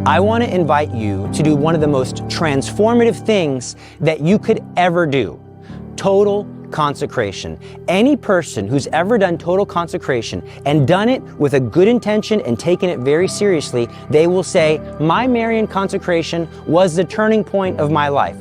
I want to invite you to do one of the most transformative things that you could ever do. Total consecration. Any person who's ever done total consecration and done it with a good intention and taken it very seriously, they will say, my Marian consecration was the turning point of my life.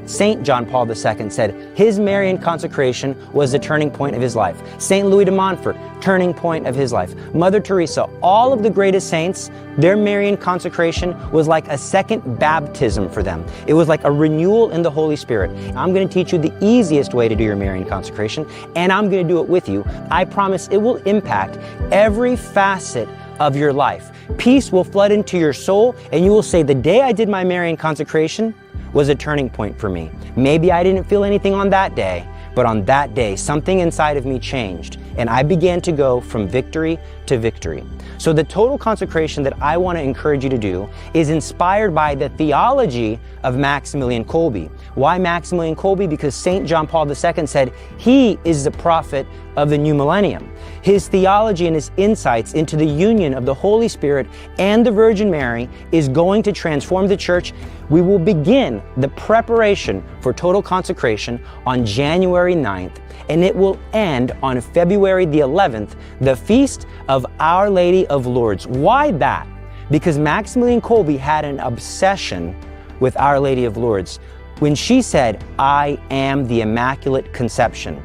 Saint John Paul II said his Marian consecration was the turning point of his life. Saint Louis de Montfort, turning point of his life. Mother Teresa, all of the greatest saints, their Marian consecration was like a second baptism for them. It was like a renewal in the Holy Spirit. I'm going to teach you the easiest way to do your Marian consecration, and I'm going to do it with you. I promise it will impact every facet of your life. Peace will flood into your soul, and you will say, the day I did my Marian consecration was a turning point for me. Maybe I didn't feel anything on that day, but on that day, something inside of me changed, and I began to go from victory to victory. So the total consecration that I want to encourage you to do is inspired by the theology of Maximilian Kolbe. Why Maximilian Kolbe? Because St. John Paul II said he is the prophet of the new millennium. His theology and his insights into the union of the Holy Spirit and the Virgin Mary is going to transform the church. We will begin the preparation for total consecration on January 9th, and it will end on February the 11th, the feast of Our Lady of Lourdes. Why that? Because Maximilian Kolbe had an obsession with Our Lady of Lourdes. When she said, I am the Immaculate Conception,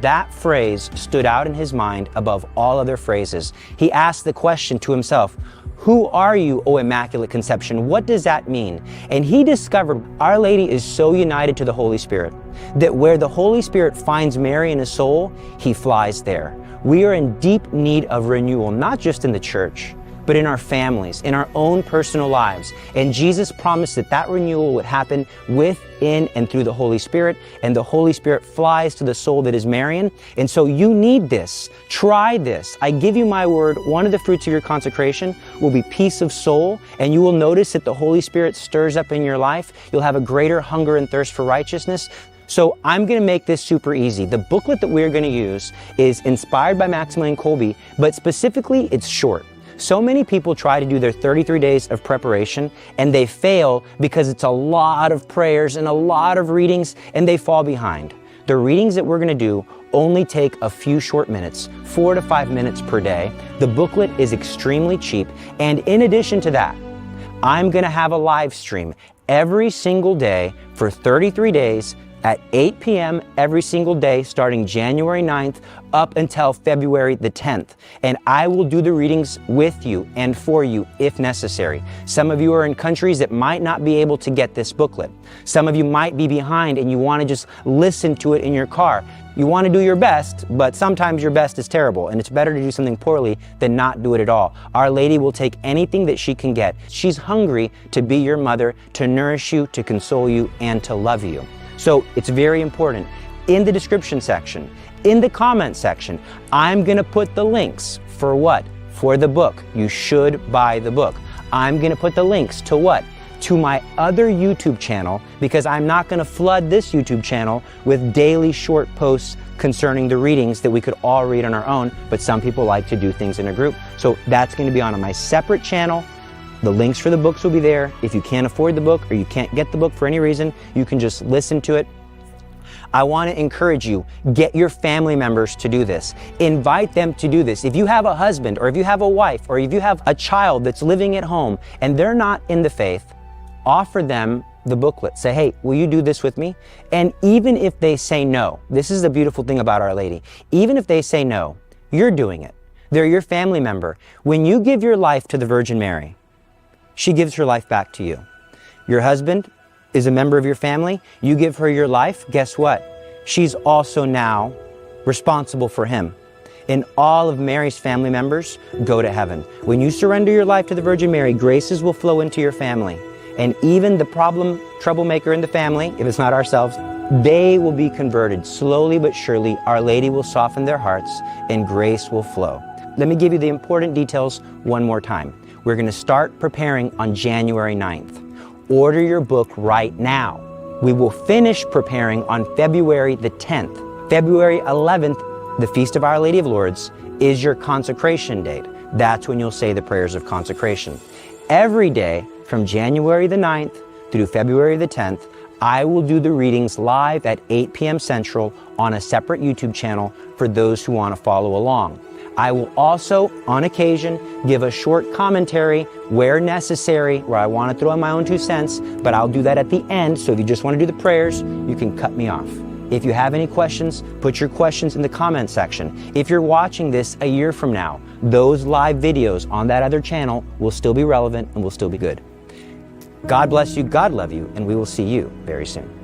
that phrase stood out in his mind above all other phrases. He asked the question to himself, who are you, O Immaculate Conception? What does that mean? And he discovered Our Lady is so united to the Holy Spirit that where the Holy Spirit finds Mary in his soul, he flies there. We are in deep need of renewal, not just in the church, but in our families, in our own personal lives. And Jesus promised that that renewal would happen within and through the Holy Spirit, and the Holy Spirit flies to the soul that is Marian. And so you need this. Try this. I give you my word, one of the fruits of your consecration will be peace of soul, and you will notice that the Holy Spirit stirs up in your life. You'll have a greater hunger and thirst for righteousness. So I'm going to make this super easy. The booklet that we're going to use is inspired by Maximilian Kolbe, but specifically it's short. So many people try to do their 33 days of preparation and they fail because it's a lot of prayers and a lot of readings and they fall behind. The readings that we're going to do only take a few short minutes, 4 to 5 minutes per day. The booklet is extremely cheap, and in addition to that, I'm going to have a live stream every single day for 33 days at 8 p.m. every single day starting January 9th up until February the 10th. And I will do the readings with you and for you if necessary. Some of you are in countries that might not be able to get this booklet. Some of you might be behind and you want to just listen to it in your car. You want to do your best, but sometimes your best is terrible, and it's better to do something poorly than not do it at all. Our Lady will take anything that she can get. She's hungry to be your mother, to nourish you, to console you, and to love you. So it's very important. In the description section, in the comment section, I'm going to put the links for what? For the book. You should buy the book. I'm going to put the links to what? To my other YouTube channel, because I'm not going to flood this YouTube channel with daily short posts concerning the readings that we could all read on our own, but some people like to do things in a group. So that's going to be on my separate channel. The links for the books will be there. If you can't afford the book or you can't get the book for any reason, you can just listen to it. I want to encourage you, get your family members to do this. Invite them to do this. If you have a husband or if you have a wife or if you have a child that's living at home and they're not in the faith, offer them the booklet. Say, hey, will you do this with me? And even if they say no, this is the beautiful thing about Our Lady. Even if they say no, you're doing it. They're your family member. When you give your life to the Virgin Mary, she gives her life back to you. Your husband is a member of your family. You give her your life. Guess what? She's also now responsible for him. And all of Mary's family members go to heaven. When you surrender your life to the Virgin Mary, graces will flow into your family. And even the troublemaker in the family, if it's not ourselves, they will be converted. Slowly but surely, Our Lady will soften their hearts and grace will flow. Let me give you the important details one more time. We're going to start preparing on January 9th. Order your book right now. We will finish preparing on February the 10th. February 11th, the Feast of Our Lady of Lourdes, is your consecration date. that's when you'll say the prayers of consecration. Every day from January the 9th through February the 10th, I will do the readings live at 8 p.m. Central on a separate YouTube channel for those who want to follow along. I will also, on occasion, give a short commentary where necessary, where I want to throw in my own 2 cents, but I'll do that at the end, so if you just want to do the prayers, you can cut me off. If you have any questions, put your questions in the comment section. If you're watching this a year from now, those live videos on that other channel will still be relevant and will still be good. God bless you, God love you, and we will see you very soon.